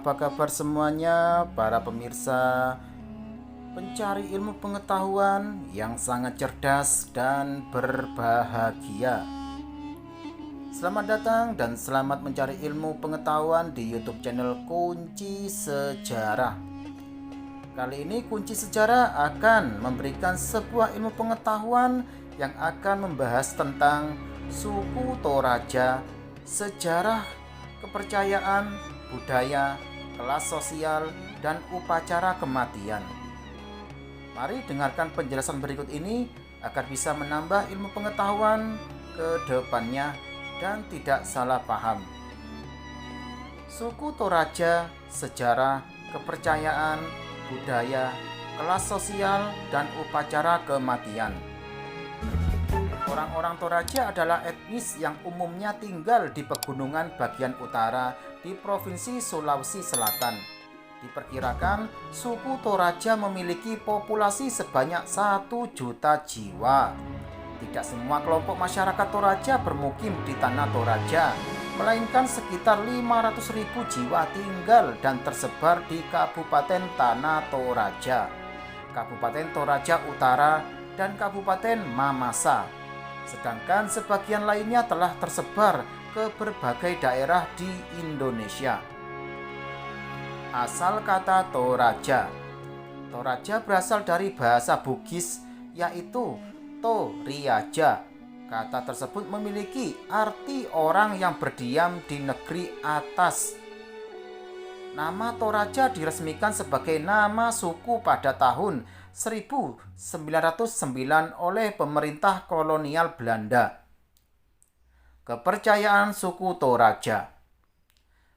Apa kabar semuanya para pemirsa pencari ilmu pengetahuan yang sangat cerdas dan berbahagia. Selamat datang dan selamat mencari ilmu pengetahuan di YouTube channel Kunci Sejarah. Kali ini Kunci Sejarah akan memberikan sebuah ilmu pengetahuan yang akan membahas tentang suku Toraja, sejarah, kepercayaan, budaya, kelas sosial, dan upacara kematian. Mari dengarkan penjelasan berikut ini agar bisa menambah ilmu pengetahuan ke depannya dan tidak salah paham. Suku Toraja, sejarah, kepercayaan, budaya, kelas sosial, dan upacara kematian. Orang-orang Toraja adalah etnis yang umumnya tinggal di pegunungan bagian utara di Provinsi Sulawesi Selatan. Diperkirakan suku Toraja memiliki populasi sebanyak 1 juta jiwa. Tidak semua kelompok masyarakat Toraja bermukim di tanah Toraja, melainkan sekitar 500.000 jiwa tinggal dan tersebar di Kabupaten Tanah Toraja, Kabupaten Toraja Utara, dan Kabupaten Mamasa. Sedangkan sebagian lainnya telah tersebar ke berbagai daerah di Indonesia. Asal kata Toraja. Toraja berasal dari bahasa Bugis yaitu Toriaja. Kata tersebut memiliki arti orang yang berdiam di negeri atas. Nama Toraja diresmikan sebagai nama suku pada tahun 1909 oleh pemerintah kolonial Belanda. Kepercayaan suku Toraja.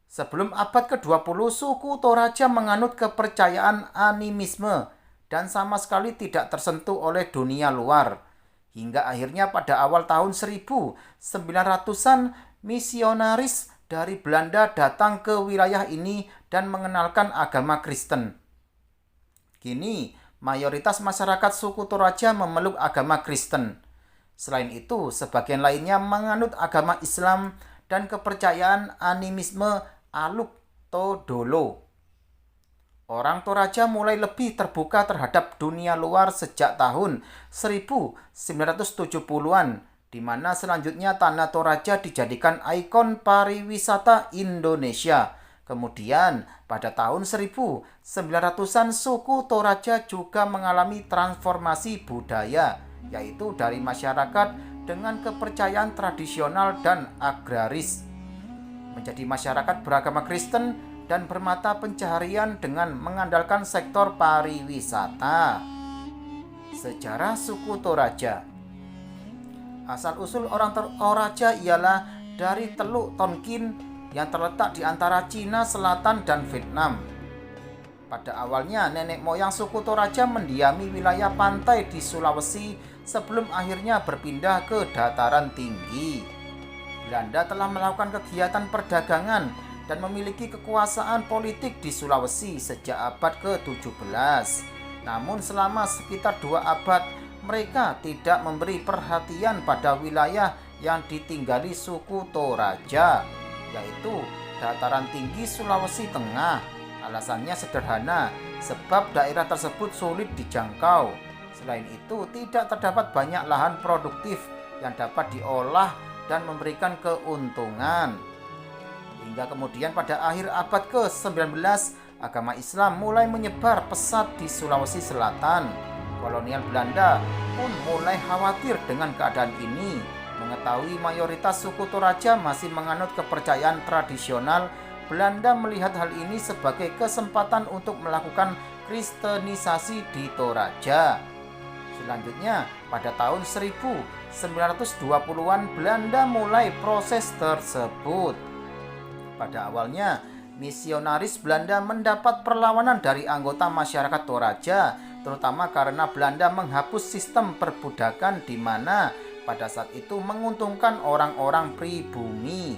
Sebelum abad ke-20, suku Toraja menganut kepercayaan animisme dan sama sekali tidak tersentuh oleh dunia luar. Hingga akhirnya pada awal tahun 1900-an, misionaris dari Belanda datang ke wilayah ini dan mengenalkan agama Kristen. Kini, mayoritas masyarakat suku Toraja memeluk agama Kristen. Selain itu, sebagian lainnya menganut agama Islam dan kepercayaan animisme Aluk Todolo. Orang Toraja mulai lebih terbuka terhadap dunia luar sejak tahun 1970-an, di mana selanjutnya tanah Toraja dijadikan ikon pariwisata Indonesia. Kemudian pada tahun 1900-an suku Toraja juga mengalami transformasi budaya, yaitu dari masyarakat dengan kepercayaan tradisional dan agraris menjadi masyarakat beragama Kristen dan bermata pencaharian dengan mengandalkan sektor pariwisata. Sejarah suku Toraja. Asal-usul orang Toraja ialah dari Teluk Tonkin yang terletak di antara Cina Selatan dan Vietnam. Pada awalnya, nenek moyang suku Toraja mendiami wilayah pantai di Sulawesi sebelum akhirnya berpindah ke dataran tinggi. Belanda telah melakukan kegiatan perdagangan dan memiliki kekuasaan politik di Sulawesi sejak abad ke-17. Namun selama sekitar 2 abad, mereka tidak memberi perhatian pada wilayah yang ditinggali suku Toraja, yaitu dataran tinggi Sulawesi Tengah. Alasannya sederhana, sebab daerah tersebut sulit dijangkau. Selain itu, tidak terdapat banyak lahan produktif yang dapat diolah dan memberikan keuntungan. Hingga kemudian pada akhir abad ke-19, agama Islam mulai menyebar pesat di Sulawesi Selatan. Kolonial Belanda pun mulai khawatir dengan keadaan ini. Mengetahui mayoritas suku Toraja masih menganut kepercayaan tradisional, Belanda melihat hal ini sebagai kesempatan untuk melakukan kristenisasi di Toraja. Selanjutnya, pada tahun 1920-an Belanda mulai proses tersebut. Pada awalnya, misionaris Belanda mendapat perlawanan dari anggota masyarakat Toraja, terutama karena Belanda menghapus sistem perbudakan di mana pada saat itu menguntungkan orang-orang pribumi.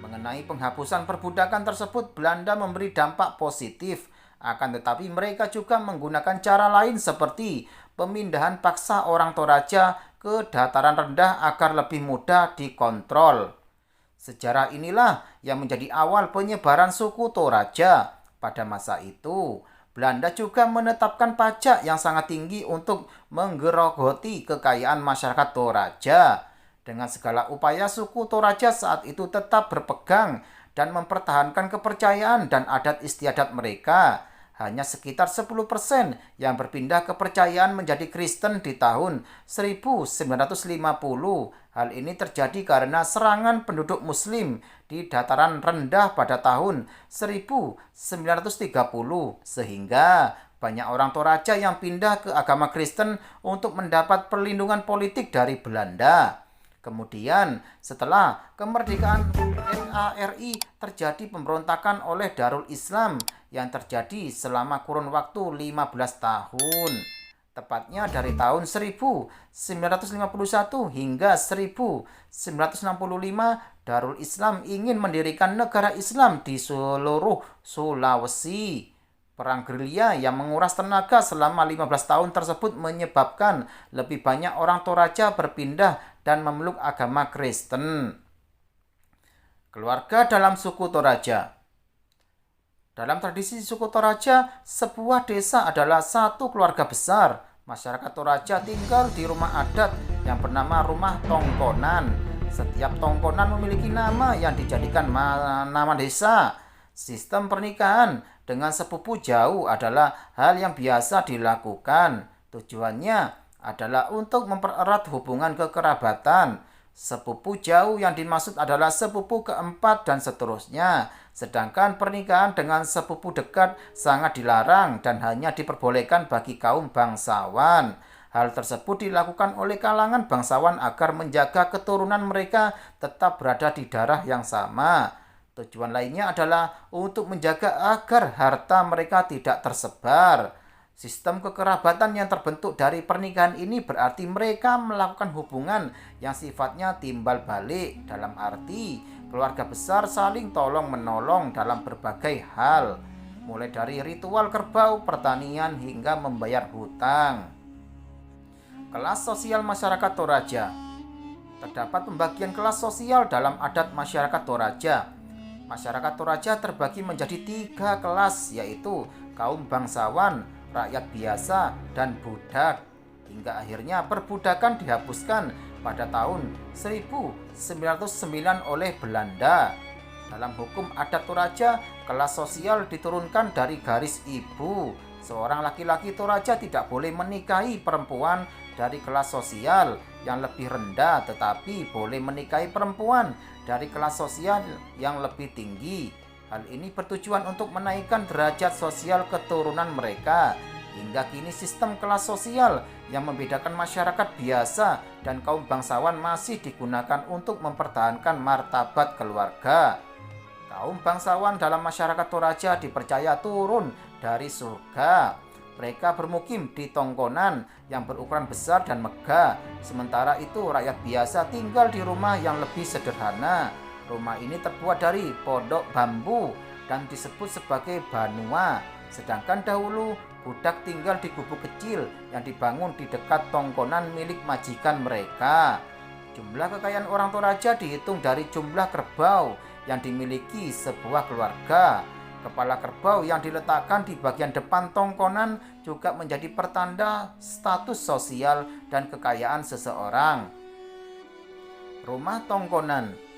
Mengenai penghapusan perbudakan tersebut, Belanda memberi dampak positif. Akan tetapi mereka juga menggunakan cara lain seperti pemindahan paksa orang Toraja ke dataran rendah agar lebih mudah dikontrol. Sejarah inilah yang menjadi awal penyebaran suku Toraja. Pada masa itu, Belanda juga menetapkan pajak yang sangat tinggi untuk menggerogoti kekayaan masyarakat Toraja. Dengan segala upaya, suku Toraja saat itu tetap berpegang dan mempertahankan kepercayaan dan adat istiadat mereka. Hanya sekitar 10% yang berpindah kepercayaan menjadi Kristen di tahun 1950. Hal ini terjadi karena serangan penduduk Muslim di dataran rendah pada tahun 1930, sehingga banyak orang Toraja yang pindah ke agama Kristen untuk mendapat perlindungan politik dari Belanda. Kemudian, setelah kemerdekaan NARI, terjadi pemberontakan oleh Darul Islam yang terjadi selama kurun waktu 15 tahun. Tepatnya dari tahun 1951 hingga 1965, Darul Islam ingin mendirikan negara Islam di seluruh Sulawesi. Perang gerilya yang menguras tenaga selama 15 tahun tersebut menyebabkan lebih banyak orang Toraja berpindah dan memeluk agama Kristen. Keluarga dalam suku Toraja. Dalam tradisi suku Toraja, sebuah desa adalah satu keluarga besar. Masyarakat Toraja tinggal di rumah adat yang bernama Rumah Tongkonan. Setiap tongkonan memiliki nama yang dijadikan nama desa. Sistem pernikahan dengan sepupu jauh adalah hal yang biasa dilakukan. Tujuannya adalah untuk mempererat hubungan kekerabatan. Sepupu jauh yang dimaksud adalah sepupu keempat dan seterusnya. Sedangkan pernikahan dengan sepupu dekat sangat dilarang dan hanya diperbolehkan bagi kaum bangsawan. Hal tersebut dilakukan oleh kalangan bangsawan agar menjaga keturunan mereka tetap berada di darah yang sama. Tujuan lainnya adalah untuk menjaga agar harta mereka tidak tersebar. Sistem kekerabatan yang terbentuk dari pernikahan ini berarti mereka melakukan hubungan yang sifatnya timbal balik, dalam arti keluarga besar saling tolong-menolong dalam berbagai hal, mulai dari ritual kerbau, pertanian, hingga membayar hutang. Kelas sosial masyarakat Toraja. Terdapat pembagian kelas sosial dalam adat masyarakat Toraja. Masyarakat Toraja terbagi menjadi 3 kelas, yaitu kaum bangsawan, rakyat biasa, dan budak. Hingga akhirnya perbudakan dihapuskan pada tahun 1909 oleh Belanda. Dalam hukum adat Toraja, kelas sosial diturunkan dari garis ibu. Seorang laki-laki Toraja tidak boleh menikahi perempuan dari kelas sosial yang lebih rendah, tetapi boleh menikahi perempuan dari kelas sosial yang lebih tinggi. Hal ini bertujuan untuk menaikkan derajat sosial keturunan mereka. Hingga kini sistem kelas sosial yang membedakan masyarakat biasa dan kaum bangsawan masih digunakan untuk mempertahankan martabat keluarga. Kaum bangsawan dalam masyarakat Toraja dipercaya turun dari surga. Mereka bermukim di tongkonan yang berukuran besar dan megah. Sementara itu rakyat biasa tinggal di rumah yang lebih sederhana. Rumah ini terbuat dari pondok bambu dan disebut sebagai banua. Sedangkan dahulu budak tinggal di gubuk kecil yang dibangun di dekat tongkonan milik majikan mereka. Jumlah kekayaan orang Toraja dihitung dari jumlah kerbau yang dimiliki sebuah keluarga. Kepala kerbau yang diletakkan di bagian depan tongkonan juga menjadi pertanda status sosial dan kekayaan seseorang. Rumah tongkonan.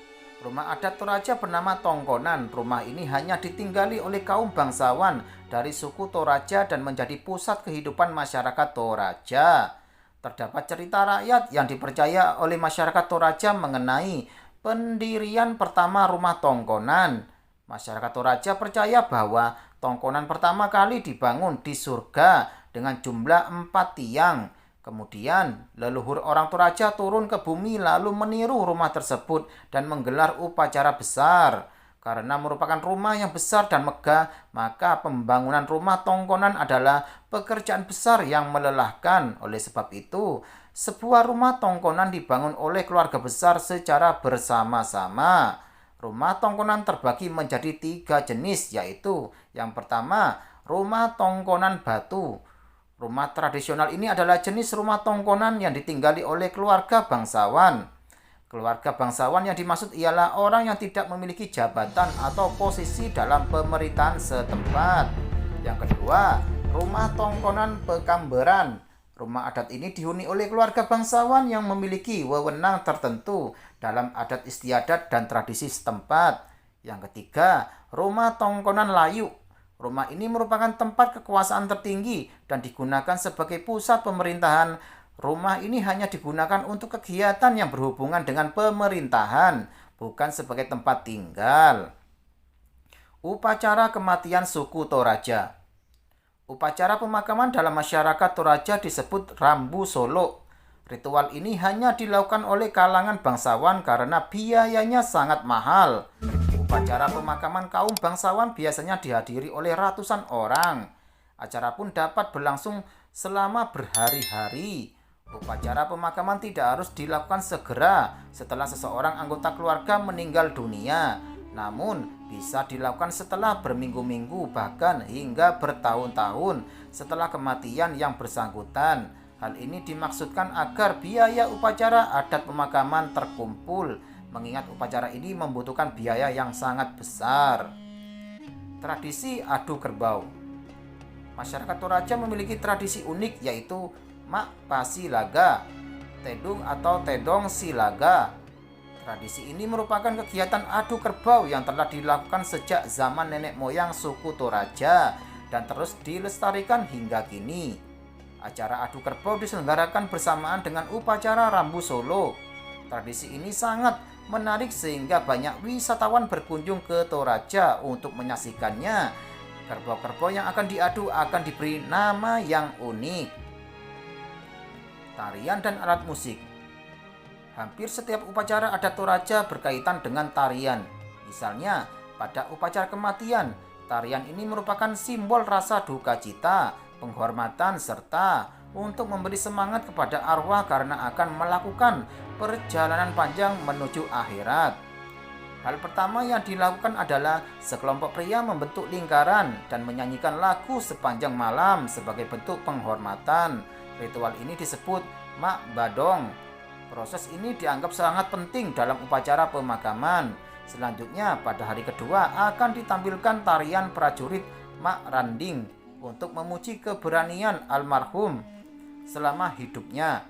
Rumah adat Toraja bernama Tongkonan. Rumah ini hanya ditinggali oleh kaum bangsawan dari suku Toraja dan menjadi pusat kehidupan masyarakat Toraja. Terdapat cerita rakyat yang dipercaya oleh masyarakat Toraja mengenai pendirian pertama rumah Tongkonan. Masyarakat Toraja percaya bahwa tongkonan pertama kali dibangun di surga dengan jumlah 4 tiang. Kemudian leluhur orang Toraja turun ke bumi lalu meniru rumah tersebut dan menggelar upacara besar. Karena merupakan rumah yang besar dan megah, maka pembangunan rumah tongkonan adalah pekerjaan besar yang melelahkan. Oleh sebab itu, sebuah rumah tongkonan dibangun oleh keluarga besar secara bersama-sama. Rumah tongkonan terbagi menjadi 3 jenis, yaitu yang pertama, rumah tongkonan batu. Rumah tradisional ini adalah jenis rumah tongkonan yang ditinggali oleh keluarga bangsawan. Keluarga bangsawan yang dimaksud ialah orang yang tidak memiliki jabatan atau posisi dalam pemerintahan setempat. Yang kedua, rumah tongkonan Pekambaran. Rumah adat ini dihuni oleh keluarga bangsawan yang memiliki wewenang tertentu dalam adat istiadat dan tradisi setempat. Yang ketiga, rumah tongkonan Layu. Rumah ini merupakan tempat kekuasaan tertinggi dan digunakan sebagai pusat pemerintahan. Rumah ini hanya digunakan untuk kegiatan yang berhubungan dengan pemerintahan, bukan sebagai tempat tinggal. Upacara kematian suku Toraja. Upacara pemakaman dalam masyarakat Toraja disebut Rambu Solo. Ritual ini hanya dilakukan oleh kalangan bangsawan karena biayanya sangat mahal. Upacara pemakaman kaum bangsawan biasanya dihadiri oleh ratusan orang. Acara pun dapat berlangsung selama berhari-hari. Upacara pemakaman tidak harus dilakukan segera setelah seseorang anggota keluarga meninggal dunia, namun bisa dilakukan setelah berminggu-minggu bahkan hingga bertahun-tahun setelah kematian yang bersangkutan. Hal ini dimaksudkan agar biaya upacara adat pemakaman terkumpul, mengingat upacara ini membutuhkan biaya yang sangat besar. Tradisi adu kerbau. Masyarakat Toraja memiliki tradisi unik yaitu Mak Pasilaga, Tedung atau Tedong Silaga. Tradisi ini merupakan kegiatan adu kerbau yang telah dilakukan sejak zaman nenek moyang suku Toraja dan terus dilestarikan hingga kini. Acara adu kerbau diselenggarakan bersamaan dengan upacara Rambu Solo. Tradisi ini sangat menarik sehingga banyak wisatawan berkunjung ke Toraja untuk menyaksikannya. Kerbau-kerbau yang akan diadu akan diberi nama yang unik. Tarian dan alat musik. Hampir setiap upacara adat Toraja berkaitan dengan tarian. Misalnya, pada upacara kematian, tarian ini merupakan simbol rasa duka cita, penghormatan, serta untuk memberi semangat kepada arwah karena akan melakukan perjalanan panjang menuju akhirat. Hal pertama yang dilakukan adalah sekelompok pria membentuk lingkaran dan menyanyikan lagu sepanjang malam sebagai bentuk penghormatan. Ritual ini disebut Mak Badong. Proses ini dianggap sangat penting dalam upacara pemakaman. Selanjutnya, pada hari kedua akan ditampilkan tarian prajurit Mak Randing untuk memuji keberanian almarhum selama hidupnya.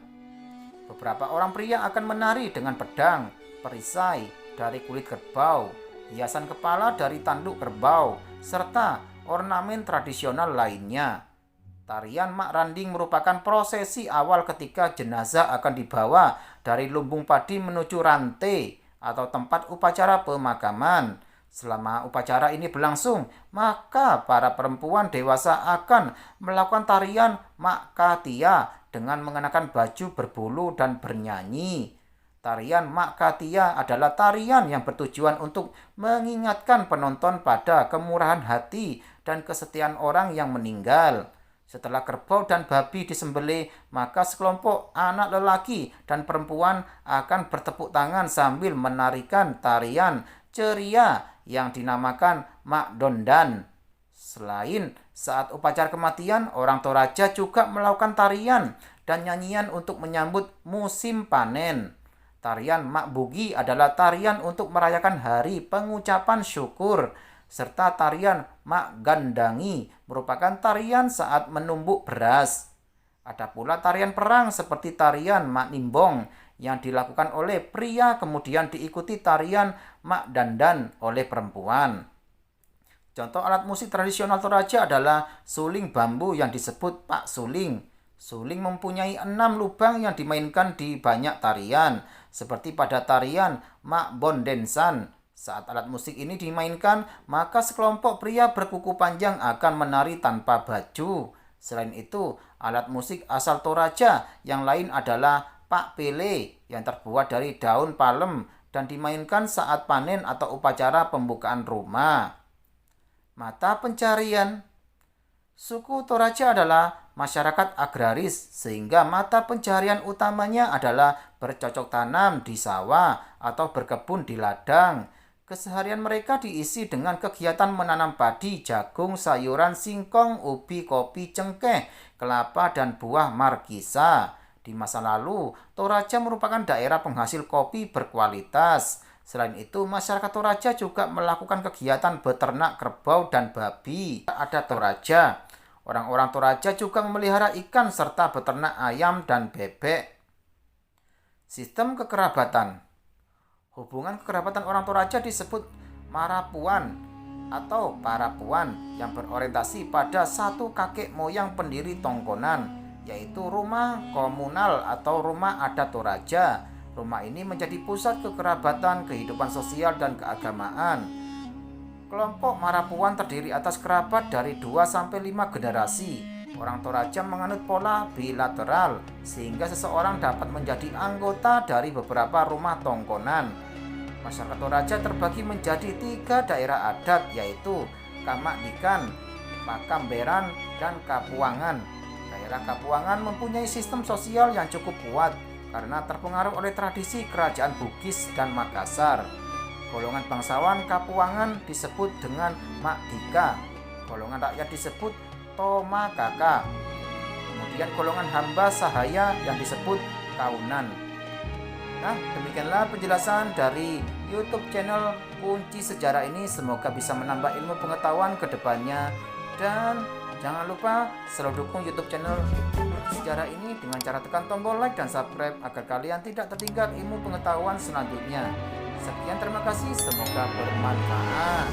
Beberapa orang pria akan menari dengan pedang, perisai dari kulit kerbau, hiasan kepala dari tanduk kerbau, serta ornamen tradisional lainnya. Tarian Mak Randing merupakan prosesi awal ketika jenazah akan dibawa dari lumbung padi menuju rantai atau tempat upacara pemakaman. Selama upacara ini berlangsung, maka para perempuan dewasa akan melakukan tarian Mak Katia dengan mengenakan baju berbulu dan bernyanyi. Tarian Mak Katia adalah tarian yang bertujuan untuk mengingatkan penonton pada kemurahan hati dan kesetiaan orang yang meninggal. Setelah kerbau dan babi disembelih, maka sekelompok anak lelaki dan perempuan akan bertepuk tangan sambil menarikan tarian ceria yang dinamakan Mak Dondan. Selain saat upacara kematian, orang Toraja juga melakukan tarian dan nyanyian untuk menyambut musim panen. Tarian Mak Bugi adalah tarian untuk merayakan hari pengucapan syukur, serta tarian Mak Gandangi merupakan tarian saat menumbuk beras. Ada pula tarian perang seperti tarian Mak Nimbong yang dilakukan oleh pria kemudian diikuti tarian Mak Dandan oleh perempuan. Contoh alat musik tradisional Toraja adalah suling bambu yang disebut Pak Suling. Suling mempunyai 6 lubang yang dimainkan di banyak tarian, seperti pada tarian Mak Bondensan. Saat alat musik ini dimainkan, maka sekelompok pria berkuku panjang akan menari tanpa baju. Selain itu, alat musik asal Toraja yang lain adalah Pak Pele yang terbuat dari daun palem dan dimainkan saat panen atau upacara pembukaan rumah. Mata pencarian. Suku Toraja adalah masyarakat agraris sehingga mata pencarian utamanya adalah bercocok tanam di sawah atau berkebun di ladang. Keseharian mereka diisi dengan kegiatan menanam padi, jagung, sayuran, singkong, ubi, kopi, cengkeh, kelapa, dan buah markisa. Di masa lalu, Toraja merupakan daerah penghasil kopi berkualitas. Selain itu, masyarakat Toraja juga melakukan kegiatan beternak kerbau dan babi. Ada Toraja. Orang-orang Toraja juga memelihara ikan serta beternak ayam dan bebek. Sistem kekerabatan. Hubungan kekerabatan orang Toraja disebut Marapuan atau Parapuan yang berorientasi pada satu kakek moyang pendiri Tongkonan, yaitu rumah komunal atau rumah adat Toraja. Rumah ini menjadi pusat kekerabatan, kehidupan sosial, dan keagamaan. Kelompok Marapuan terdiri atas kerabat dari 2-5 generasi. Orang Toraja menganut pola bilateral, sehingga seseorang dapat menjadi anggota dari beberapa rumah tongkonan. Masyarakat Toraja terbagi menjadi 3 daerah adat, yaitu Kamak Dikan, Pakamberan, dan Kapuangan. Daerah Kapuangan mempunyai sistem sosial yang cukup kuat karena terpengaruh oleh tradisi kerajaan Bugis dan Makassar. Golongan bangsawan Kapuangan disebut dengan Makdika. Golongan rakyat disebut Tomakaka. Kemudian golongan hamba sahaya yang disebut Kaunan. Nah, demikianlah penjelasan dari YouTube channel Kunci Sejarah ini. Semoga bisa menambah ilmu pengetahuan ke depannya. Dan jangan lupa selalu dukung YouTube channel Kunci Sejarah ini dengan cara tekan tombol like dan subscribe agar kalian tidak tertinggal ilmu pengetahuan selanjutnya. Sekian, terima kasih, semoga bermanfaat.